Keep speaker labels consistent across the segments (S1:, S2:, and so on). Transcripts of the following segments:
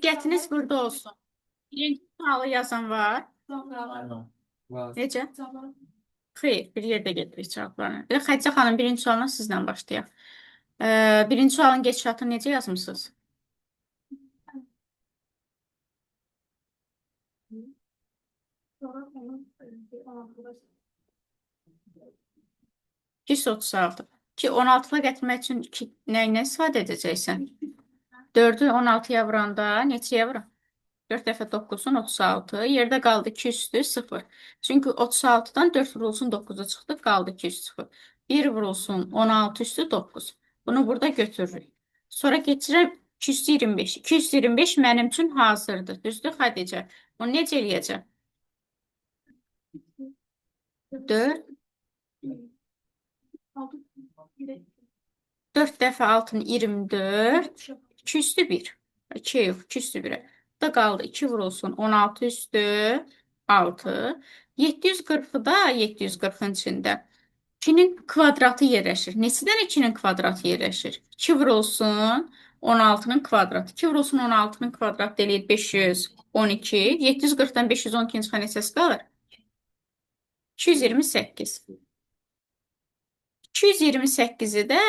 S1: Diqqətiniz burada olsun. Birinci sualı yazan var.
S2: Var.
S1: Necə? Xeyr, bir yerdə gedirik cavablarına. Bir də Xədicə xanım birinci sualına sizlə başlayaq. Birinci sualın geçişatını necə yazmısınız? İki 36. Ki 16'la gətirmək üçün nə ilə istifadə edəcəksən? 4'ü 16'ya vuranda neçəyə vurur? 4 dəfə 9'un 36. Yerdə qaldı 2 üstü 0. Çünki 36'dan 4 vurulsun 9'a çıxdı. Qaldı 2 üstü 0. 1 vurulsun 16 üstü 9. Bunu burada götürürük. Sonra keçirəm 225. 225 mənim üçün hazırdır. Düzdür Xədicə? Bunu necə eləyəcəm? 4. 4 dəfə 6'ın 24. 2 üstü 1. 2 yox, 2 üstü 1'ə. Da qaldı 2 vurulsun 16 üstü 6. 740'da 740'ın içində 2'nin kvadratı yerləşir. Neçədən 2'nin kvadratı yerləşir? 2 vurulsun 16'nın kvadratı. 2 vurulsun 16'nın kvadratı eləyir 512. 740'dan 512'nin çıxan neçəsi qalır? 228. 228'i də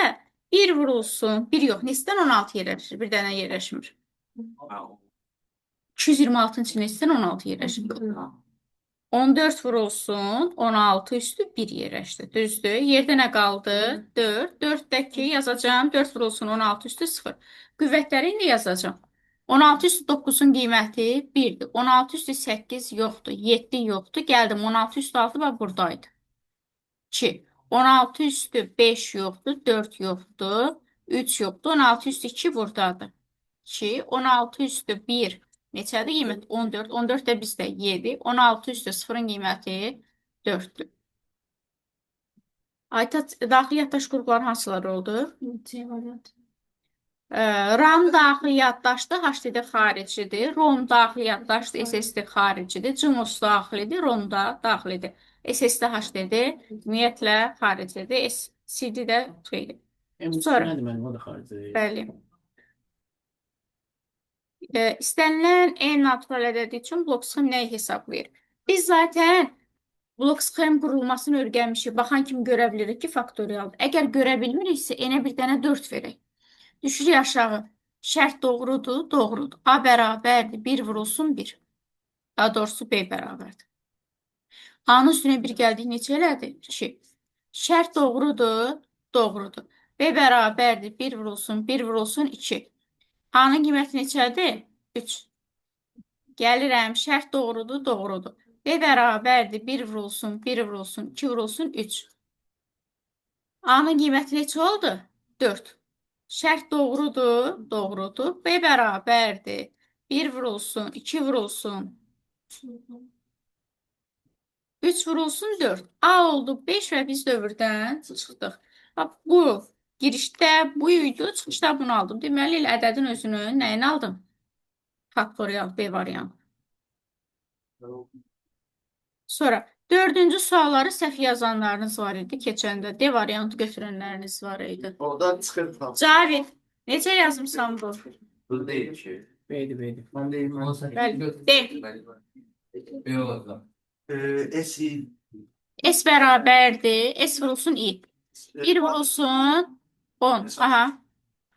S1: 1 vurulsun. 1 yox. Neçədən 16 yerləşir? Bir dənə yerləşmir. 226'ın içində neçədən 16 yerləşir? 14 vurulsun. 16 üstü 1 yerləşdi. Düzdür. Yerdə nə qaldı? 4. 4'dəki yazacağım. 4 vurulsun 16 üstü 0. Qüvvətləri indi yazacağım. 16 üstü 9'un qiyməti 1'dir. 16 üstü 8 yoxdur. 7 yoxdur. Gəldim 16 üstü 6 və buradaydı. 2. 16 üstü 5 yoxdur. 4 yoxdur. 3 yoxdur. 16 üstü 2 buradadır. 2. 16 üstü 1 neçədir qiymət? 14. 14 də bizdə 7. 16 üstü 0'ın qiyməti 4'dür. Aytaç, daxili yaddaş qrupları hansılar oldu? RAM daxili yaddaşdır, HDD xaricidir. ROM daxili yaddaşdır, SSD xaricidir. CMOS daxilidir, ROM da daxilidir. SSD HDD ümumiyyətlə xaricidir. CD də xeyli. Sonra,
S2: Nədir mənim, o da xaricdir.
S1: bəli. İstənilən en natural ədədi üçün blok sxem nəyi hesablayır? Biz zaten blok sxem qurulmasını öyrənmişik. Baxan kimi görə bilirik ki, faktorialdır. Əgər görə bilmiriksə, enə bir dənə 4 verək. Düşürük aşağı. Şərt doğrudur, doğrudur. A bərabərdir, 1 vurulsun 1. Daha doğrusu B bərabərdir. A-nın üstünə 1 gəldik, neçə elədi? 2. Şərt doğrudur, doğrudur. B bərabərdir, 1 vurulsun 1 vurulsun 2. A-nın qiyməti neçədir? 3. Gəlirəm, şərt doğrudur, doğrudur. B bərabərdir, 1 vurulsun 1 vurulsun 2 vurulsun 3. A-nın qiyməti neçə oldu? 4. Şərt doğrudur, doğrudur. B bərabərdir. 1 vurulsun, 2 vurulsun. 3 vurulsun 4. A oldu 5 və biz dövrdən çıxdıq. Bu girişdə bu idi, çıxışda bunu aldım. Deməli, ədədin özünü nəyin aldım? Faktorial B variantı. Sonra dördüncü sualları səhv yazanlarınız var idi keçəndə. D variantı götürənləriniz var idi.
S3: Oradan çıxır.
S1: Cavid, necə yazmışsan bu?
S3: Bu değil ki.
S2: Beydi.
S3: Ben değilim.
S1: Bəli, D.
S3: SI.
S1: S bərabərdir. S vurulsun I. 1 vurulsun 10. Aha.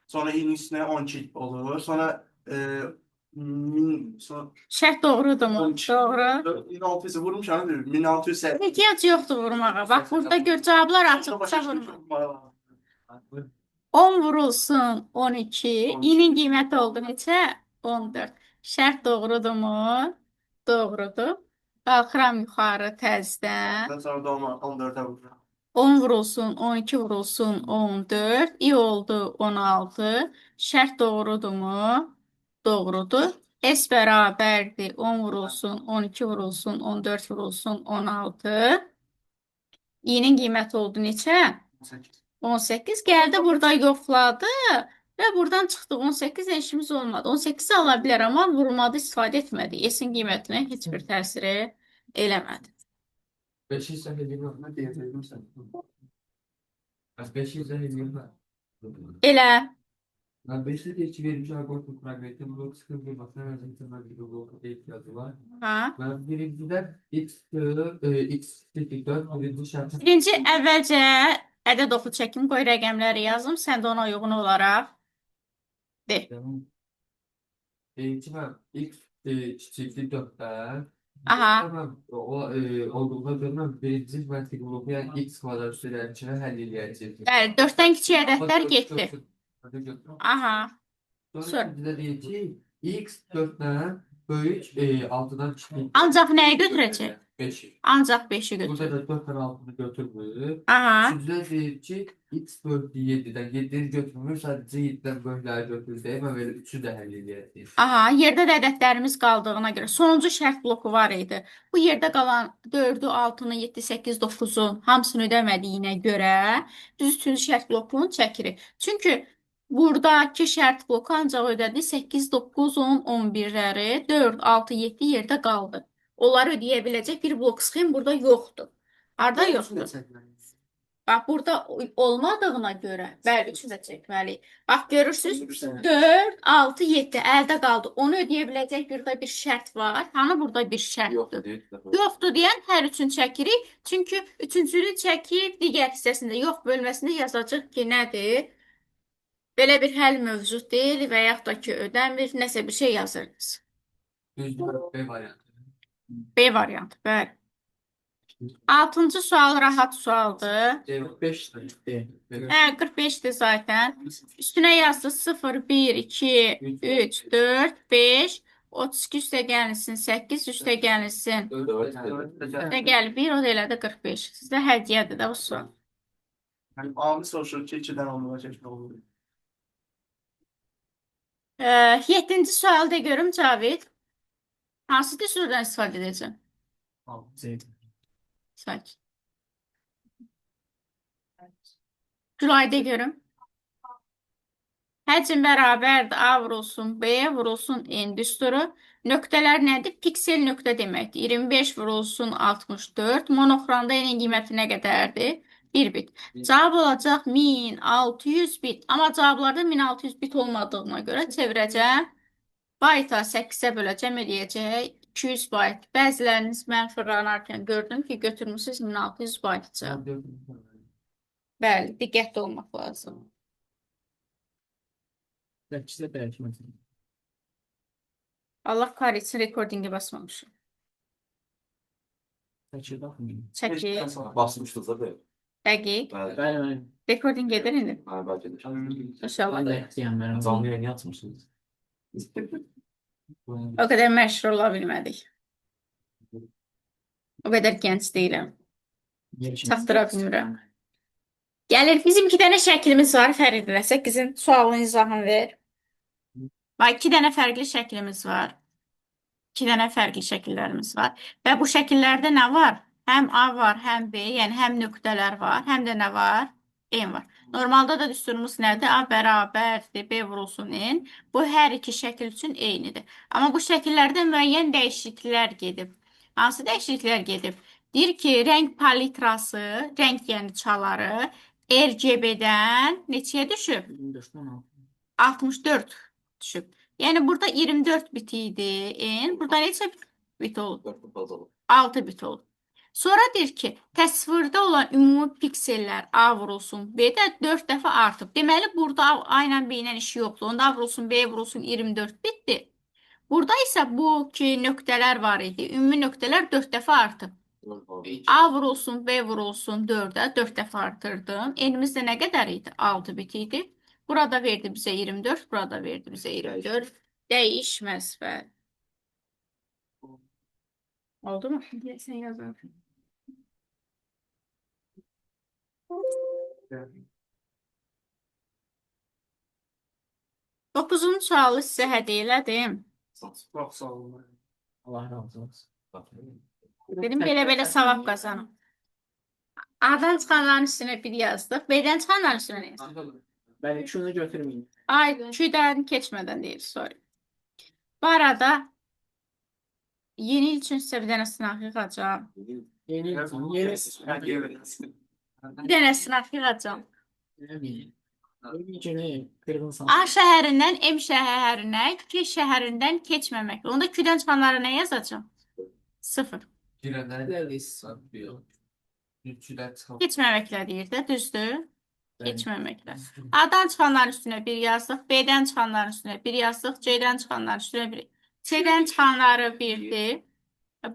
S3: Sonra i'nin üstüne 12 olur. Sonra sonra
S1: Şərt doğrudur mu?
S3: 12.
S1: Doğru.
S3: 1600'ü vurmuş anı diyor. 1680.
S1: Ehtiyac yoxdur vurmağa. Bax, burada gör cavablar açıqsa vurma. 10 vurulsun 12. İ'nin qiyməti oldu neçə? 14. Şərt doğrudurmu? Doğrudur. Qalxıram yuxarı təzdən.
S3: Sonra da 14'e vuracağım.
S1: 10 vurulsun, 12 vurulsun, 14. İ oldu 16. Şərt doğrudurmu? Doğrudur. S bərabərdir. 10 vurulsun, 12 vurulsun, 14 vurulsun, 16. İ'nin qiyməti oldu neçə?
S3: 18.
S1: 18 gəldi, burada yoxladı və buradan çıxdı. 18 işimiz olmadı. 18 ala bilər, amma vurulmadı, istifadə etmədi. S-in qiymətinə heç bir təsiri eləmədi.
S2: 500 səhv edilmə.
S3: Ne diyeceğim sen?
S2: 500 səhv edilmə.
S1: Elə
S2: 5'te 2 verilmiş algoritma fragmenti blok sıkım bulmasına ve temel bir blok ihtiyacı var.
S1: Ha.
S2: Ben birinciden x eşittir 4 birinci şartı.
S1: Birinci əvvəlcə ədəd oxu çəkim, qoy rəqəmləri yazım, sən də ona uyğun olaraq de.
S2: Tamam. Birinci ben x eşittir 4'ten.
S1: Aha.
S2: Tamam. Olduğuna göre ben birinci matematik bloku yani x kvadrat üzeri içine halledilecek.
S1: Bəli, 4-dən kiçik ədədlər getdi. Aha.
S2: Sonra
S1: Sonra.
S2: ikincide diyor ki x 4'ten böyük 6'dan çıkıyor.
S1: Ancaq nəyi götürəcək?
S2: 5.
S1: Ancaq 5-i götür.
S2: Burada da 4 tane altını götürmüyor.
S1: Aha.
S2: Üçüncüde diyor ki x bölü 7'den 7'yi götürmüyor. Sadece 7'den böyükleri götürdü. Hemen böyle 3'ü de hallediyor.
S1: Aha, yerdə də ədədlərimiz qaldığına görə sonuncu şərt bloku var idi. Bu yerdə qalan 4-ü, 6-nı, 7, 8, 9-un hamısını ödəmədiyinə görə düz üçüncü şərt blokunu çəkirik. Çünki buradakı şərt bloku ancaq ödədi 8, 9, 10, 11-ləri, 4, 6, 7 yerdə qaldı. Onları ödəyə biləcək bir blok sxem burada yoxdur. Arda yoxdur. Bax, burada olmadığına görə, bəli, üçü də çəkməliyik. Bax, görürsünüz, 4, 6, 7 əldə qaldı. Onu ödəyə biləcək burada bir şərt var. Hani burada bir şərtdir? Yoxdur deyən hər üçün çəkirik. Çünki üçüncünü çəkib digər hissəsində yox bölməsində yazacaq ki, nədir? Belə bir həll mövcud deyil və yaxud da ki, ödəmir, nəsə bir şey yazırız.
S2: B variantı.
S1: B variantı, bəli. 6-cı sual rahat sualdır.
S2: 5
S1: Hə, 45'dir zaten. Üstüne yazdı 0, 1, 2, 3, 4, 5, 32 üstə gəlsin 8, üstə gəlsin. Üstə gəl 1, o da elədi 45. Sizdə hədiyyədir də bu sual.
S3: Yani A'nı soruşur ki 2'den 10'a çeşme olur.
S1: 7-ci sualda görüm Cavid. Hansı düsturdan istifadə edəcəm? Sakin. Gülayda görüm. Həcm bərabərdir A vurulsun B vurulsun N düsturu. Nöqtələr nədir? Piksel nöqtə deməkdir. 25 vurulsun 64. Monoxromda N-in qiyməti nə qədərdir? 1 bit. Cavab olacaq 1600 bit. Amma cavablarda 1600 bit olmadığına görə çevirəcəm. Bayta 8-ə böləcəm, eləyəcək 200 bayt. Bəziləriniz mən fırlanarkən gördüm ki, götürmüşsünüz 1600 baytça. Bəli, diqqətli olmaq lazım. Allah kahretsin, rekordinge basmamışım. Çəkir.
S4: Basmışdınız da böyle.
S1: Dəqiq.
S4: Bəli.
S1: Rekording edir indi.
S4: Bəlkə də.
S1: İnşallah.
S4: Canlı yayın açmışsınız.
S1: O qədər məşhur ola bilmədik. O qədər gənc deyiləm. Çatdıra bilmirəm. Gəlir, bizim 2 dənə şəklimiz var. Fəridələ 8-in sualının izahını ver. Bax, 2 dənə fərqli şəklimiz var. 2 dənə fərqli şəkillərimiz var. Və bu şəkillərdə nə var? Həm A var, həm B, yəni həm nöqtələr var, həm də nə var? N var. Normalda da düsturumuz nədir? A bərabərdir, B vurulsun N. Bu hər iki şəkil üçün eynidir. Amma bu şəkillərdə müəyyən dəyişikliklər gedib. Hansı dəyişikliklər gedib? Deyir ki, rəng palitrası, rəng yəni çaları RGB-dən neçəyə düşüb? 64 düşüb. Yəni burada 24 bit idi. Burada neçə bit oldu? 6 bit oldu. Sonra deyir ki, təsvirdə olan ümumi piksellər A vurulsun B-də 4 dəfə artıb. Deməli, burada A ilə B ilə işi yoxdur. Onda A vurulsun B vurulsun 24 bitdir. Burada isə bu ki, nöqtələr var idi. Ümumi nöqtələr 4 dəfə artıb. A vurulsun B vurulsun 4-ə 4 dəfə artırdım. N'imiz də nə qədər idi? 6 bit idi. Burada verdi bizə 24, burada verdi bizə 24. Dəyişməz və. Oldu mu? Sən yazar. 9-cu sualı sizə hədiyyə elədim.
S3: Çok sağ olun.
S2: Allah razı olsun.
S1: Dedim belə-belə savab qazanım. A-dan çıxanların üstünə bir yazdıq. B-dən çıxanların üstünə nə yazdıq?
S2: Ben şunu götürmeyeyim.
S1: Ay, 2-dən keçmədən deyil, sorry. Bu arada yeni il üçün sizə bir dənə sınaq yığacam. Bir dənə sınaq yığacam.
S5: Günü qırğınsan.
S1: A şəhərindən M şəhərinə, K şəhərindən keçməmək. Onda Q-dən çıxanlara nə yazacağım? 0.
S2: Girəndən
S5: Dəlisən.
S2: üçüdən çıxıb.
S1: Keçməməklə deyir də, düzdür? Keçməməklə. A-dan çıxanların üstünə 1 yazdıq, B-dən çıxanların üstünə 1 yazdıq, C-dən çıxanların üstünə 1. C-dən çıxanları 1-dir.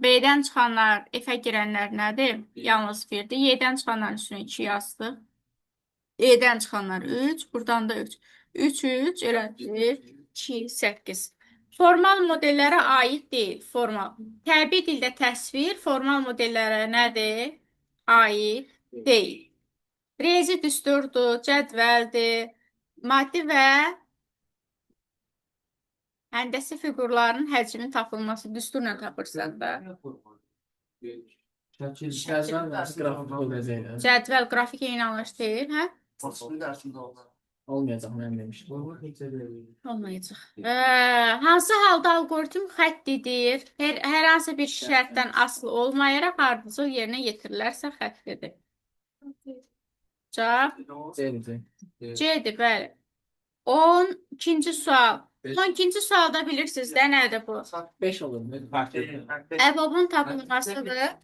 S1: B-dən çıxanlar, F-ə girənlər nədir? Yalnız 1-dir. Y-dən çıxanların üstünə 2 yazdıq. E-dən çıxanlar 3, buradan da 3. 3, 3, elədir. 2, 8. Formal modellərə aid deyil. Formal. Təbii dildə təsvir formal modellərə nədir? Aid deyil. Riyazi düsturdur, cədvəldir. Maddi və həndəsi fiqurların həcmin tapılması düsturla tapırsan da.
S2: Şəkil.
S5: Şəhərsən qrafik olacaq.
S1: Cədvəl, qrafik eyni anlaş deyil, hə?
S3: Fasulye dersinde oldu.
S5: Olmayacaq mən demişdim.
S2: Bunu neçə verir?
S1: Olmayacaq. Hansı halda algoritm xəttidir? Hər hansı bir şərtdən asılı olmayaraq ardıcıl yerinə yetirilərsə xəttidir. Cavab
S5: Deyildi.
S1: C-dir, bəli. 12-ci sual. 12-ci sualda bilirsiniz də nədir bu?
S5: 5 olur.
S1: Əbobun tapılmasıdır.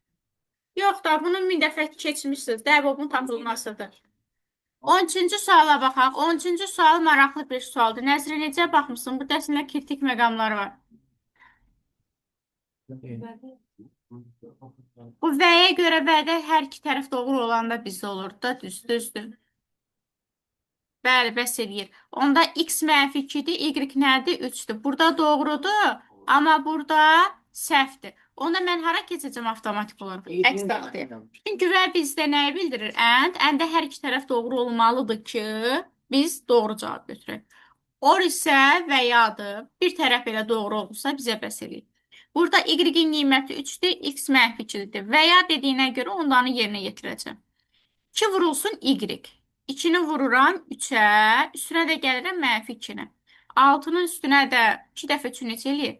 S1: Yox da, bunu min dəfə keçmişsiniz də, əbobun tapılmasıdır. 13-cü suala baxaq. 13-cü sual maraqlı bir sualdır. Nəzrə necə baxmışsın? Burada əslində kritik məqamlar var. Bu və-yə görə vədə hər iki tərəf doğru olanda bizdə olur da, düzdür. Bəli, bəs eləyir. Onda x mənfi 2-dir, y nədir? 3-dür. Burada doğrudur, amma burada səhvdir. Onda mən hara keçəcəm avtomatik olaraq? Əks daxil. Çünki və bizdə nəyi bildirir? Əndə hər iki tərəf doğru olmalıdır ki, biz doğru cavab götürək. Or isə və yadır. Bir tərəf belə doğru olursa bizə bəs eləyir. Burada y-in qiyməti 3-dür, x mənfi 2-dir. Və ya dediyinə görə onları yerinə yetirəcəm. 2 vurulsun y. 2-ni vururam 3-ə, üstünə də gəlirəm mənfi 2-nə. 6-nın üstünə də 2 dəfə 3 neçə eləyir?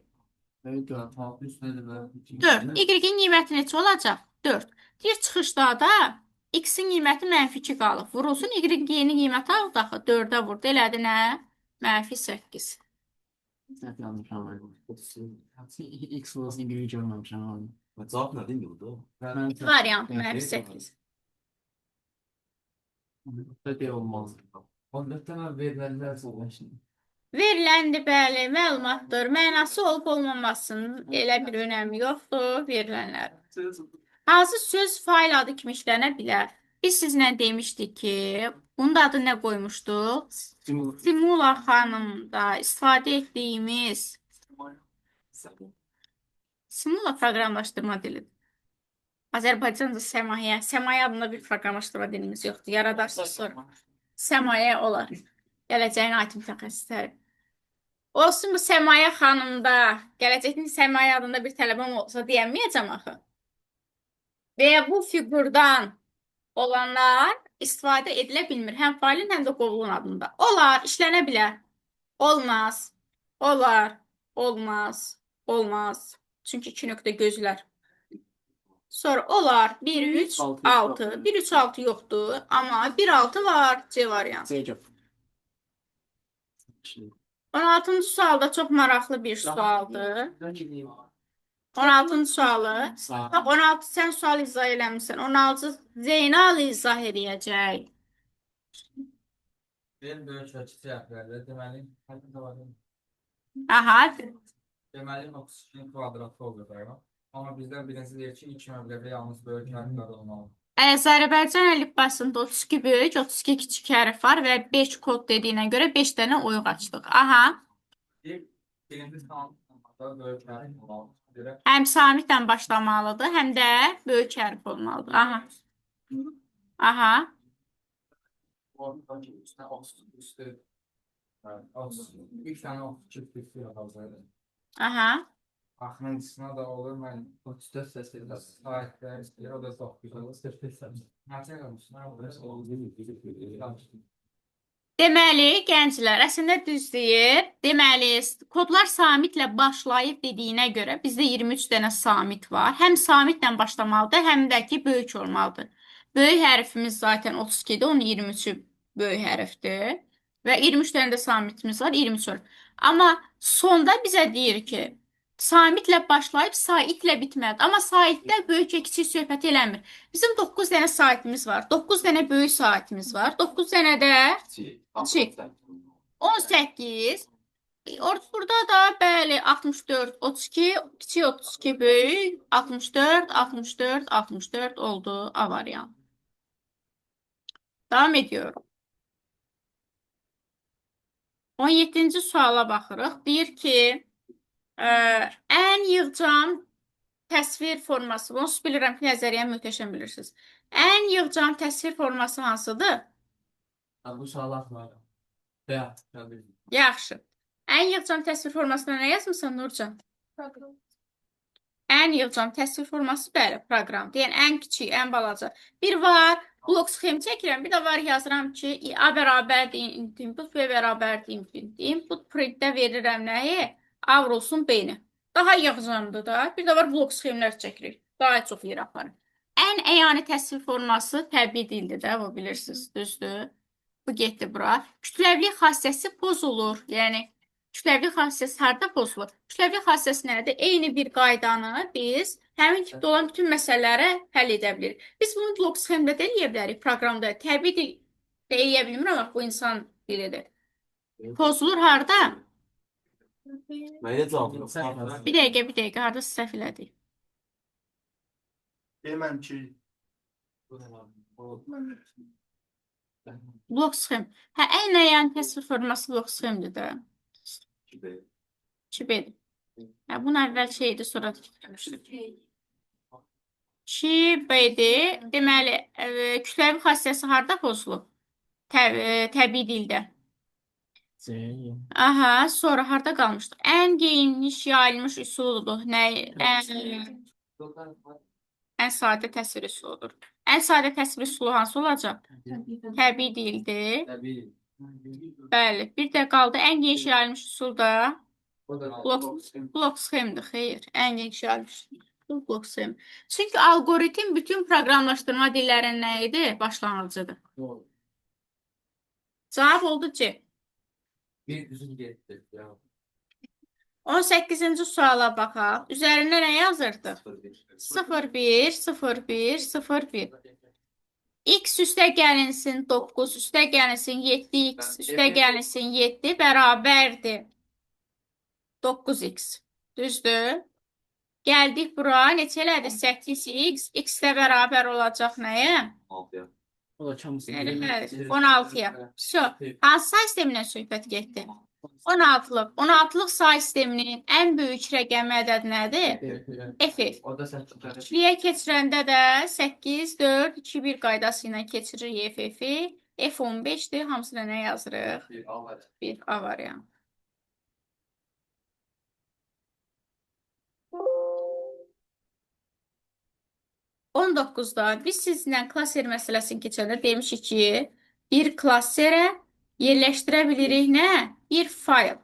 S2: 4, üstünə də var.
S1: 4. Y-in qiyməti neçə olacaq? 4. Deyir, çıxışda da x-in qiyməti mənfi 2 qalıb. Vurulsun, y-in yeni qiyməti aldı axı. 4-ə vurdu. Elədi nə? Mənfi 8.
S5: Səhv yanlışam. X olsun Y görməmişəm.
S4: Cavab nədir indi burada?
S1: Variant mənfi 8.
S5: Təbii olmaz.
S2: Onda tamam verilənlər sorulaşın.
S1: Veriləndi, bəli, məlumatdır. Mənası olub olmamasının elə bir önəmi yoxdur. Verilənlər. Hansı söz fail adı kimi işlənə bilər? Biz sizlə demişdik ki, bunun da adı nə qoymuşduq? Simula xanımda istifadə etdiyimiz Simula proqramlaşdırma dilidir. Azərbaycanca Səmaya. Səmaya adında bir proqramlaşdırma dilimiz yoxdur. Yaradarsız sonra. Səmaya olar. Gələcəyin aid mütəxəssisləri. Olsun bu Səmaya xanımda, gələcəkdə Səmaya adında bir tələbəm olsa deyəməyəcəm axı. Və ya bu fiqurdan olanlar istifadə edilə bilmir. Həm failin, həm də qovluğun adında. Olar, işlənə bilər. Olmaz. Olar. Olmaz. Olmaz. Çünki 2 nöqtə gözlər. Sonra olar. 1, 3, 6. 1, 3, 6 yoxdur. Amma 1, 6 var. C variantı.
S5: Seycab.
S1: 16-cı sualda çox maraqlı bir sualdır. 16-cı sualı.
S5: Sağ.
S1: Bax, 16 sən sual izah eləmişsən. 16 Zeynal izah eləyəcək.
S2: Ben böyük ölçü cevaplarda deməli, hətta var.
S1: Aha.
S2: Deməli, 32-nin kvadratı olur da. Amma bizdən birinci deyir ki, 2 məbləğdə yalnız böyük hərflər olmalı.
S1: Azərbaycan əlifbasında 32 böyük, 32 kiçik hərf var və 5 kod dediyinə görə 5 dənə oyuq açdıq. Aha.
S2: Birinci sanatda böyük hərf olmalı.
S1: Həm samitlə başlamalıdır, həm də böyük hərf olmalıdır. Aha. Aha.
S2: Orada üstüne 30 üstü. 3 tane 32 üstü yapalım.
S1: Aha.
S2: Axırıncısına da olur, mən 34 səslə sayətlər istəyir, o da çox güzel olur. 45 səs. Nəsə qalmışsın?
S1: Deməli, gənclər, əslində düz deyir. Deməli, kodlar samitlə başlayıb dediyinə görə bizdə 23 dənə samit var. Həm samitlə başlamalıdır, həm də ki, böyük olmalıdır. Böyük hərfimiz zaten 32-dir, onun 23-ü böyük hərfdir. Və 23 dənə də samitimiz var, 23 olur. Amma sonda bizə deyir ki, samitlə başlayıb saitlə bitməlidir. Amma saitlər böyük və kiçik söhbət eləmir. Bizim 9 dənə saitimiz var. 9 dənə böyük saitimiz var. 9 dənə də kiçik. 18. Burada da bəli 64, 32, kiçik 32 böyük, 64, 64, 64 oldu A variantı. Devam ediyorum. 17-ci suala baxırıq. Deyir ki, ən yığcam təsvir forması. Bunu bilirəm ki, nəzəriyyə möhtəşəm bilirsiniz. Ən yığcam təsvir forması hansıdır?
S2: Bu sual atmadım. Ya,
S1: Yaxşı. Ən yığcam təsvir formasına nə yazmısan Nurcan? Ən yığcam təsvir forması bəli, proqram. Yəni ən kiçik, ən balaca. Bir var, blok sxem çəkirəm. Bir də var yazıram ki, A bərabərdir input, B bərabərdir input printdə verirəm nəyi? Avrosun B-ni. Daha yığcamdır da. Bir də var blok sxemlər çəkirik. Daha çox yer aparır. Ən əyani təsvir forması təbii dildir də, bu bilirsiniz, düzdür. Bu getdi bura. Kütləvlik xassəsi pozulur. Yəni kütləvlik xassəsi harda pozulur? Kütləvlik xassəsi nədir? Eyni bir qaydanı biz həmin tipdə olan bütün məsələləri həll edə bilirik. Biz bunu blok sxemdə də eləyə bilərik, proqramda. Təbii dil də eləyə bilmirəm, amma bu insan dilidir. Pozulur harda?
S4: Mənə cavab ver.
S1: Bir dəqiqə, harda səhv elədik?
S3: Deməm ki,
S1: Blok sxem. Hə, ən əyani təsvir forması blok sxemdir də. 2B-dir. Hə, bunu əvvəl şeydi, sonra tikmişdik. 2B-dir. Deməli, kütləvi xassəsi harda pozulub? Təbii dildə. Aha, sonra harda qalmışdıq? Ən geniş yayılmış üsuludur. Ən sadə təsvir üsuludur. Ən sadə təsvir üsulu hansı olacaq? Təbii dildir.
S2: tabii.
S1: Bəli. Bir də qaldı ən geniş yayılmış üsul da
S2: O da
S1: blok sxemdir. Xeyr. Ən geniş yayılmış üsul blok sxem. Çünki algoritm bütün proqramlaşdırma dillərinin nə idi? Başlanğıcıdır. Cavab oldu C.
S2: bir düzün getdi. Ya.
S1: 18-ci suala baxaq. Üzərində nə yazırdıq? 0, 1, 0, 1, 0, 1. X üstə gəlinsin 9, üstə gəlinsin 7x, üstə gəlinsin 7 bərabərdir 9x. Düzdür? Gəldik bura, neçə elədi? 8x, x də bərabər olacaq nəyə?
S5: O da kamısı.
S1: 16-ya. Hansı say sistemindən söhbət getdi? 16-lıq. 16-lıq say sisteminin ən böyük rəqəmi ədəd nədir? F.
S2: O da sen tutarız.
S1: İkiliyə keçirəndə də 8, 4, 2, 1 qaydası ilə keçiririk F-i. F15-dir. Hamısına nə yazırıq?
S2: Bir A var.
S1: Bir A variantı. On 19-da biz sizinlə klaser məsələsini keçəndə demişik ki, bir klaserə yerləşdirə bilirik nə? Bir fayl.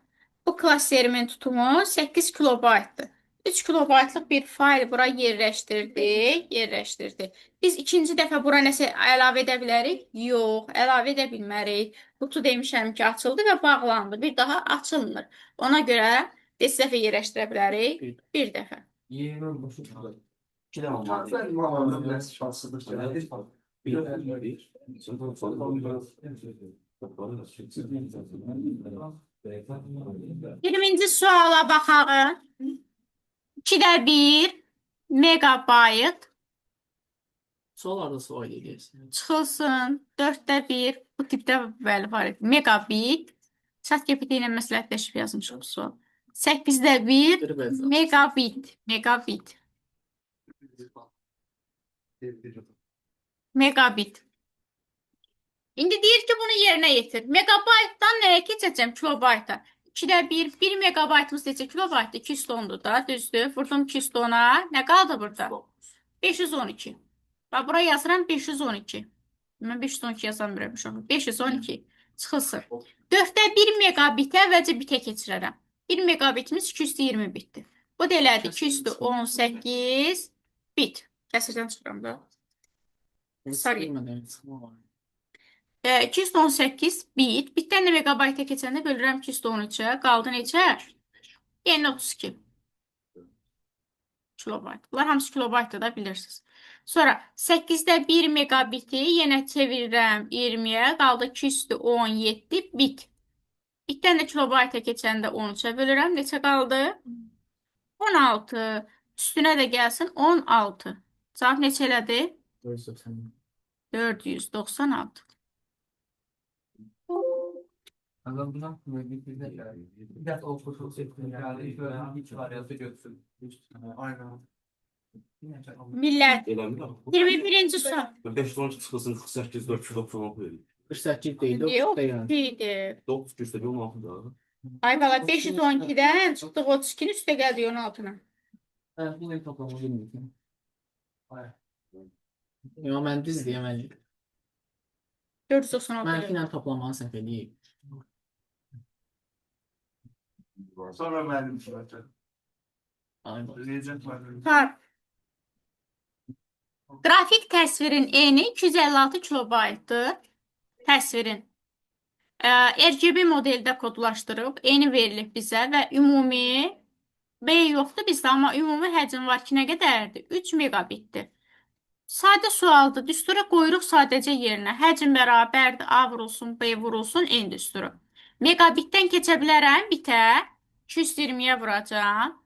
S1: Bu klaserimin tutumu 8 kilobaytdır. 3 kilobaytlıq bir fayl bura yerləşdirdik. Biz ikinci dəfə bura nəsə əlavə edə bilərik? Yox, əlavə edə bilmərik. Qutu demişəm ki, açıldı və bağlandı. Bir daha açılmır. Ona görə neçə dəfə yerləşdirə bilərik? Bir dəfə.
S2: 20 boşu tutar.
S4: İki dənə olmalı.
S3: Mənim anlamda biraz şanslıdır ki.
S4: Bir.
S1: 20-ci suala baxaq. 2-də 1 megabayt
S5: Suallarda sual edirsən.
S1: çıxılsın. 4-də 1 bu tipdə bəli var. Megabit. ChatGPT ilə məsləhətləşib yazmışıq bu sual. 8-də 1 megabit. Megabit. İndi deyir ki, bunu yerinə yetir. Megabaytdan nəyə keçəcəm? Kilobayta. 2-də 1 megabaytımız neçə kilobaytdır? 210-dur da, düzdür. Vurdum 210-a. Nə qaldı burada? 512. Bax, bura yazıram 512. Mən 512 yazamıram. 512. Çıxılsın. 4-də 1 megabitə əvvəlcə bitə keçirərəm. 1 megabitimiz 220 bitdir. Bu da elədi 218 bit. Kəsirdən çıxıram da. Sarı. 218 bit. Bitdən də megabayta keçəndə bölürəm 213-ə. Qaldı necə? Yəni 32 kilobayt. Bunlar hamısı kilobaytdır da bilirsiniz. Sonra 8-də 1 megabiti yenə çevirirəm 20-yə. Qaldı 217 bit. Bitdən də kilobayta keçəndə 13-ə bölürəm. Neçə qaldı? 16. Üstünə də gəlsin 16. Cavab neçə elədi?
S5: 480.
S1: 496.
S2: Ama buna bir yani. Biraz o fotoğraf yani şöyle hiç arası görsün.
S3: Aynen.
S1: Millət. 21-ci sual.
S4: 512 çıxılsın 48 496 verir.
S5: 48 değil,
S1: Yox,
S5: 9 değil.
S1: deyildi.
S4: 9 gücdə bir 16 da.
S1: Ay bala 512-dən çıxdıq 32-nin üstə gəldi 16-na.
S5: Ha, bu ne toplamı bilmiyorum. Yo, mən düz deyəməliyim.
S1: 496.
S5: Mənfi ilə toplamanı səhv eləyib.
S3: Sonra müəllim soracaq.
S5: Aynen.
S3: Rica müəllim.
S1: Var. Qrafik təsvirin eni 256 kilobaytdır. Təsvirin. RGB modeldə kodlaşdırıb, eni verilib bizə və ümumi B yoxdur bizdə, amma ümumi həcm var ki, nə qədərdir? 3 megabitdir. Sadə sualdır. Düstura qoyuruq sadəcə yerinə. Həcm bərabərdir. A vurulsun, B vurulsun, N düsturu. Megabitdən keçə bilərəm bitə. 220-yə vuracam.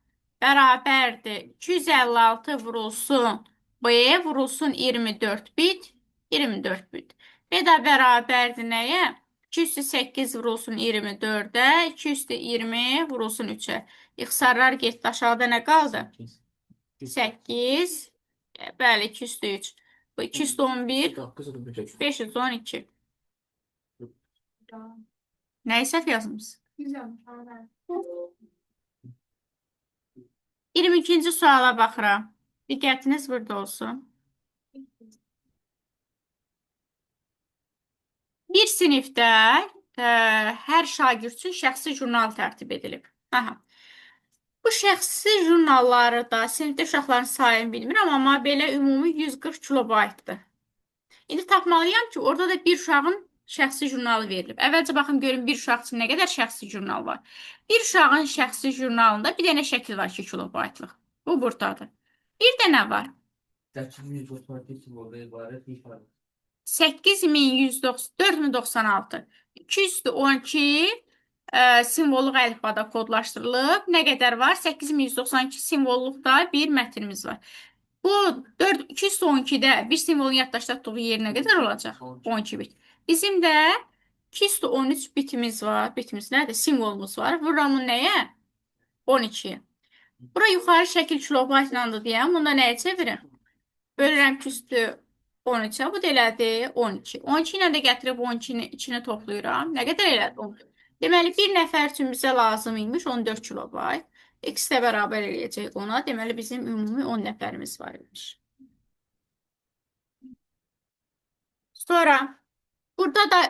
S1: Bərabərdir. 256 vurulsun, B vurulsun 24 bit. 24 bit. B də bərabərdir nəyə? 208 vurulsun 24-ə. 220 vurulsun 3-ə. İxtisarlar getdi. Aşağıda nə qaldı? 8. Bəli, 203. Bu 211, 512. Nəyi səhv yazmışsınız? 22-ci suala baxıram. Diqqətiniz burada olsun. Bir sinifdə hər şagird üçün şəxsi jurnal tərtib edilib. Aha. Bu şəxsi jurnalları da sinifdə uşaqların sayını bilmirəm, amma belə ümumi 140 kilobaytdır. İndi tapmalıyam ki, orada da bir uşağın şəxsi jurnalı verilib. Əvvəlcə baxın görün bir uşaq üçün nə qədər şəxsi jurnal var. Bir uşağın şəxsi jurnalında bir dənə şəkil var 2 kilobaytlıq. Bu buradadır. Bir dənə var.
S2: 8192 simvolda ibarət bir fayl.
S1: 4196. 212 simvolluq əlifbada kodlaşdırılıb. Nə qədər var? 8192 simvolluqda bir mətnimiz var. Bu 212-də bir simvolun yaddaşlatdığı yer nə qədər olacaq? 12 bit. Bizim də 213 bitimiz var. Bitimiz nədir? Simvolumuz var. Vururam nəyə? 12. Bura yuxarı şəkil kilobaytlandır deyəm. Bunda nəyə çevirim? Bölürəm ki, üstü 13-ə. Bu da elədi 12. 12 ilə də gətirib 12-ni içini toplayıram. Nə qədər elədi? Deməli, bir nəfər üçün bizə lazım imiş 14 kilobayt. X də bərabər eləyəcək ona. Deməli, bizim ümumi 10 nəfərimiz var imiş. Sonra, burada da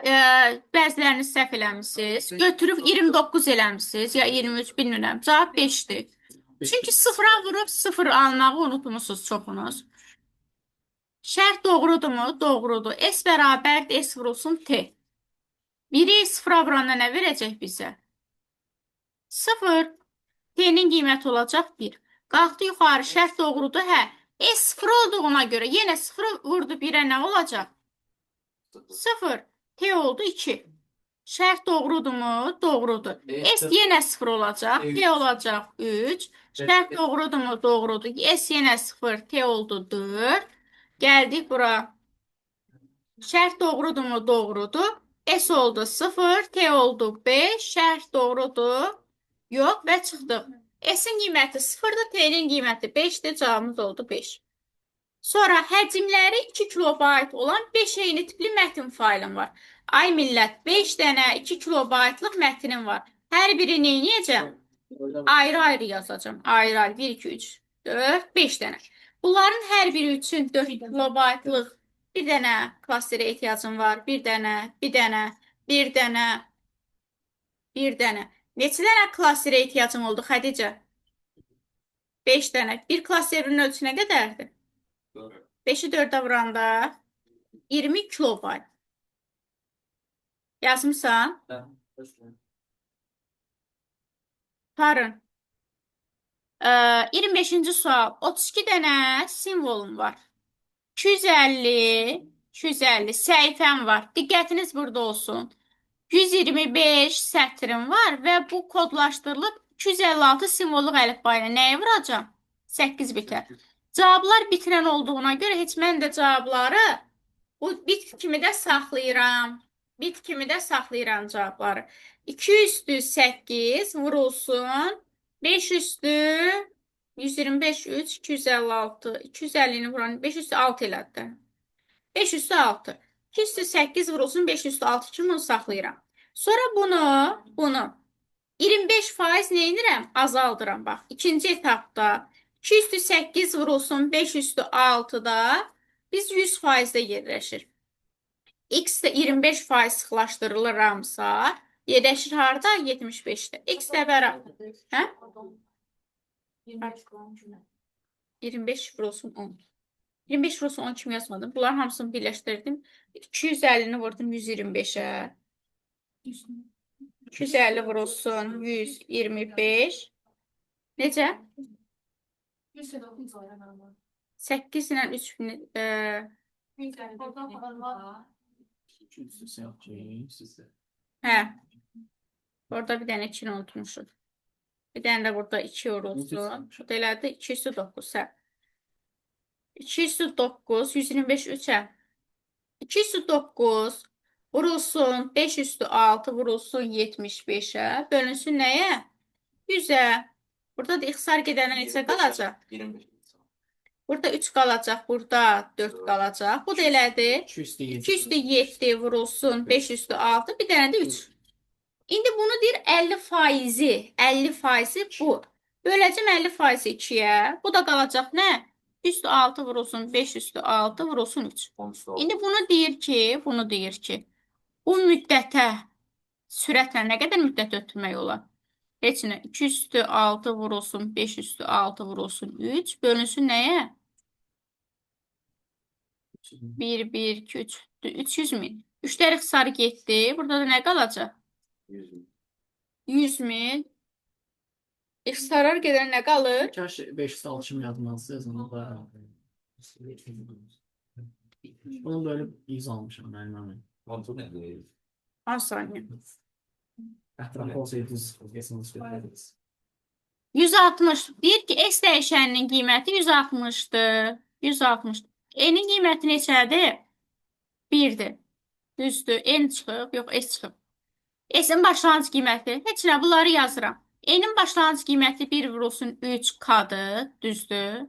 S1: bəziləriniz səhv eləmişsiniz. Götürüb 29 eləmişsiniz, ya 23 bilmirəm. Cavab 5-dir. Çünki sıfıra vurub sıfır almağı unutmuşsunuz çoxunuz. Şərt doğrudurmu? Doğrudur. S bərabərdir, S vurulsun T. Biri sıfıra vuranda nə verəcək bizə? 0. T'nin qiyməti olacaq 1. Qalxdı yuxarı, şərt doğrudur, hə. S 0 olduğuna görə yenə 0 vurdu 1-ə nə olacaq? 0. T oldu 2. Şərt doğrudurmu? Doğrudur. S yenə 0 olacaq. T olacaq 3. Şərt doğrudurmu? Doğrudur. S yenə 0. T oldu 4. Gəldik bura. Şərt doğrudurmu? Doğrudur. S oldu 0. T oldu 5. Şərt doğrudur. Yox və çıxdıq. S-in qiyməti 0-dır, T-nin qiyməti 5-dir, cavabımız oldu 5. Sonra həcmləri 2 kilobayt olan 5 eyni tipli mətn faylım var. Ay millət, 5 dənə 2 kilobaytlıq mətnim var. Hər birini neyəcəm? Ayrı-ayrı yazacağım. Ayrı-ayrı 1, 2, 3, 4, 5 dənə. Bunların hər biri üçün 4 kilobaytlıq bir dənə klasterə ehtiyacım var. Bir dənə, bir dənə, bir dənə, bir dənə. Neçə dənə klasterə ehtiyacım oldu, Xədicə? 5 dənə. Bir klasterin ölçüsü nə qədərdir? 5-i 4-ə vuranda 20 kilobayt. Yazmısan?
S5: Hə.
S1: Tarın. 25-ci sual. 32 dənə simvolum var. 250, 250 səhifəm var. Diqqətiniz burada olsun. 125 sətrim var və bu kodlaşdırılıb 256 simvolluq əlifbaya nəyə vuracam? 8 bitər. Cavablar bitirən olduğuna görə heç mən də cavabları bu bit kimi də saxlayıram. Bit kimi də saxlayıram cavabları. 2 üstü 8 vurulsun. 5 üstü 125, 3, 256. 250-ni vuran 5 üstü 6 elədi. 5 üstü 6. 2 üstü 8 vurulsun 5 üstü 6 kimi bunu saxlayıram. Sonra bunu 25% neyinirəm? Azaldıram. Bax, ikinci etapda 2 üstü 8 vurulsun 5 üstü 6-da biz 100%-də yerləşir. X də 25% sıxlaşdırılıramsa yerləşir harda? 75-də. X də bərabər. Hə? 25 vurulsun 10. 25 vurulsun 10 kimi yazmadım. Bunların hamısını birləşdirdim. 250-ni vurdum 125-ə. 250 vurulsun 125. Necə? 8 ilə 3 hə. Orada bir dənə 2-ni unutmuşuq. Bir dənə də burada 2 vurulsun. Bu da elədi 2 üstü 9. Hə. 2 üstü 9, 125 3-ə. 2 üstü 9 vurulsun 5 üstü 6 vurulsun 75-ə. Bölünsün nəyə? 100-ə. Burada da ixtisar gedəndə neçə qalacaq?
S5: 25.
S1: Burada 3 qalacaq, burada 4 qalacaq. Bu da elədir.
S5: 2 üstü 7.
S1: 2 üstü 7 vurulsun 5 üstü 6. Bir dənə də 3. İndi bunu deyir 50%. 50% bu. Böləcəm 50% 2-yə. Bu da qalacaq nə? Üstü 6 vurulsun 5 üstü 6 vurulsun 3. İndi bunu deyir ki, bu müddətə sürətlə nə qədər müddət ötürmək olar? Heç nə. 2 üstü 6 vurulsun 5 üstü 6 vurulsun 3. Bölünsün nəyə? 1, 1, 2, 3. 300 min. 3-lər ixtisarı getdi. Burada da nə qalacaq? 100 min. İxtisarlar gedən nə qalır?
S5: Kaş 5 6 kimi yazmazdı yazını da. Bunu böyle iz almışım ben hemen.
S4: Kontrol nədir?
S1: Az saniyə.
S5: Ətrafı olsaydı kesin söyleriz.
S1: 160. Deyir ki, S dəyişəninin qiyməti 160-dır. 160. N'in qiyməti neçədir? 1-dir. Düzdür. N çıxıb, yox S çıxıb. S-in başlanğıc qiyməti. Heç nə, bunları yazıram. N'in başlanğıc qiyməti 1 vurulsun 3K-dır. Düzdür.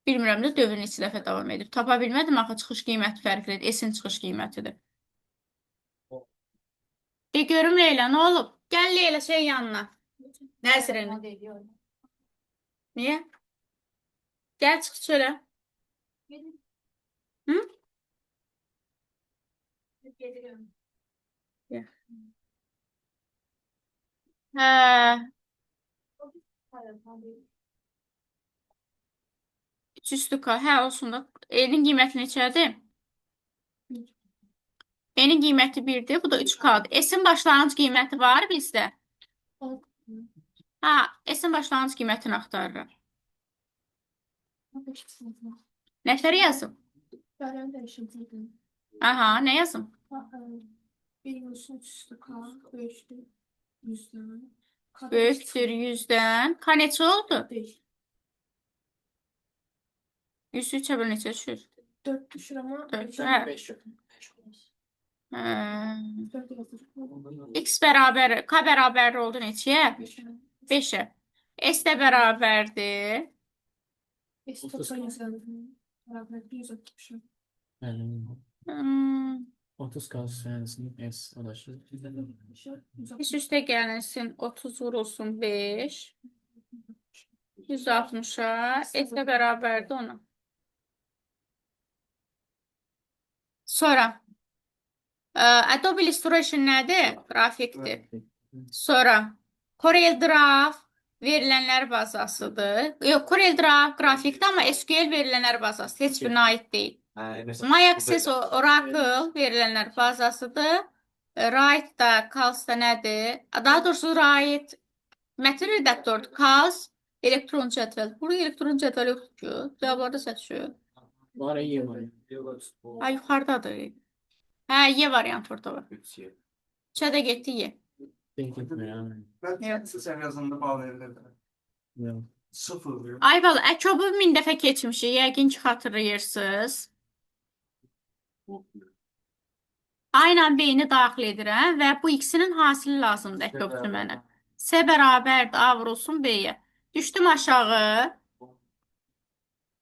S1: Bilmirəm də dövr neçə dəfə davam edib. Tapa bilmədim, axı çıxış qiyməti fərqlidir. S-in çıxış qiymətidir. De görüm Leyla, nə olub? Gəl Leyla şey yanına. Nəzrəni. Niyə? Gəl çıx çölə. Hı? Gəl. Hə. 3 üstü K. Hə, olsun da. N'in qiyməti neçədir? N'in qiyməti 1-dir. Bu da 3K'dır. S'in başlanğıc qiyməti var bizdə. Ha, S-in başlanğıc qiymətini axtarırıq. Nəfər yazım? Aha, nə yazım?
S6: 100'den.
S1: Böyükdür 100-dən. K neçə oldu? 100 3-ə böl neçə düşür?
S6: 4 düşür ama
S1: 4. Hə.
S5: 5 yok.
S1: X bərabər, K bərabər oldu neçəyə? 5-ə. S də bərabərdir.
S5: 30 kas mühendisliğinin S adaşı.
S1: Üst üstə gəlsin 30 vurulsun 5. 160'a. S də bərabərdir ona. Sonra. Adobe Illustration nədir? Qrafikdir. Sonra CorelDRAW verilənlər bazasıdır. Yox, CorelDRAW qrafikdir, amma SQL verilənlər bazası. Heç birinə aid deyil. MyAccess Oracle verilənlər bazasıdır. Right da, cals da nədir? Daha doğrusu right metin redaktordur. Cals elektron cədvəl. Burada elektron cədvəl yoxdur ki. Cavablarda seçiyor.
S5: Var ya, Y var.
S1: Ha, yuxarıdadır. Hə, Y variantı orada var. 3-ə getdi Y.
S5: Denk etmiyor.
S3: Ben
S1: Evet.
S3: sistem yazılımında bağlı evlerde.
S5: Yok.
S3: Sıfır.
S1: Ay bala, Əkobu 1000 dəfə keçmişik. Yəqin ki, xatırlayırsınız. A ilə B-ni daxil edirəm və bu ikisinin hasili lazımdır Əkobcu mənə. S bərabərdir A vurulsun B-yə. Düşdüm aşağı.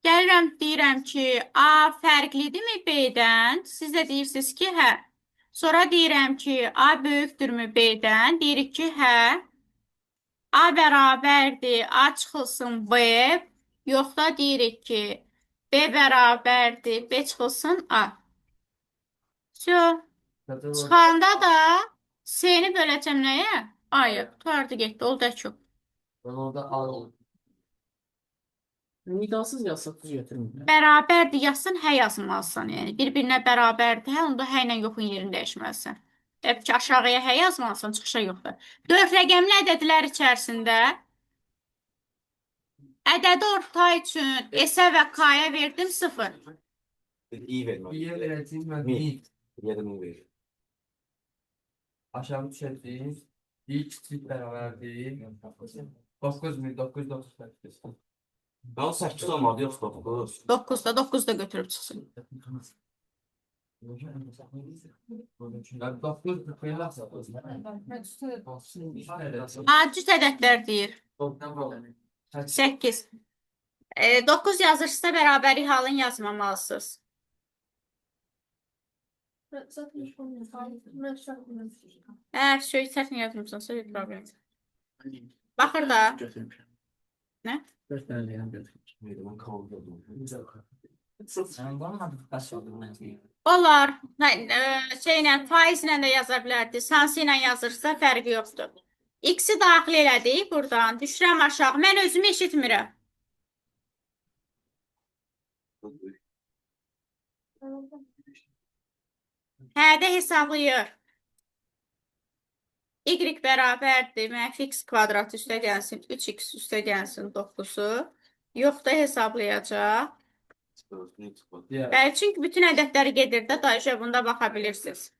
S1: Gəlirəm, deyirəm ki, A fərqlidirmi B-dən? Siz də deyirsiniz ki, hə. Sonra deyirəm ki, A böyükdürmü B-dən? Deyirik ki, hə. A bərabərdir, A çıxılsın B. Yox da deyirik ki, B bərabərdir, B çıxılsın A. Всё. Çıxanda da S-ni böləcəm nəyə? A-ya. Qutardı getdi, oldu Əkob.
S2: Ben orada al.
S5: Nidasız yazsak düz götürmür.
S1: Bərabərdir yazsan, hə yazmalısan. Yəni bir-birinə bərabərdir, hə, onda hə ilə yoxun yerini dəyişməlisən. Təbii ki, aşağıya hə yazmalısan, çıxışa yoxdur. 4 rəqəmli ədədlər içərisində ədədi ortay üçün S-ə və K-ya verdim 0.
S4: İyi vermə.
S2: Bir verəcəyim mən
S4: Mi.
S2: bir.
S4: Yerimi ver.
S2: Aşağı düşəcəyim. Bir kiçik bərabərdir. 9998.
S4: Ben 8 olmadı yoxsa 9.
S1: 9-da 9 da götürüb çıxsın.
S2: Ben 9 belə
S1: Cüt ədədlər deyir. 8. 9 yazırsınızsa bərabərlik halını yazmamalısınız. Əgər şey çətin yazmısansa, bir problem. Baxır da.
S5: Götürmüşəm.
S1: Nə?
S5: 4 tane deyirəm götürmüşəm.
S4: Ben kavgadım.
S1: Olar. Şeylə, faizlə də yaza bilərdi. Sansı ilə yazırsa fərqi yoxdur. X-i daxil elədik buradan. Düşürəm aşağı. Mən özümü eşitmirəm. Hədə hesablayır. Y bərabərdir. Mənfi x kvadrat üstə gəlsin. 3x üstə gəlsin 9-u. Yox da hesablayacaq. Bəli, çünki bütün ədədləri gedir də, dayıca bunda baxa bilirsiniz.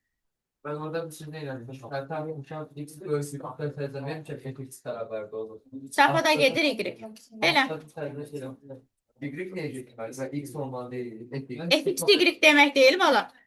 S2: Ben orada bir şey deyirəm. Tabii uşaq x böyük təzəməyəm ki, x bərabərdə olur.
S1: Çapa da gedir Y. Belə.
S2: Y nəyə getməli? X olmalı deyil.
S1: Fx Y demək deyil bala.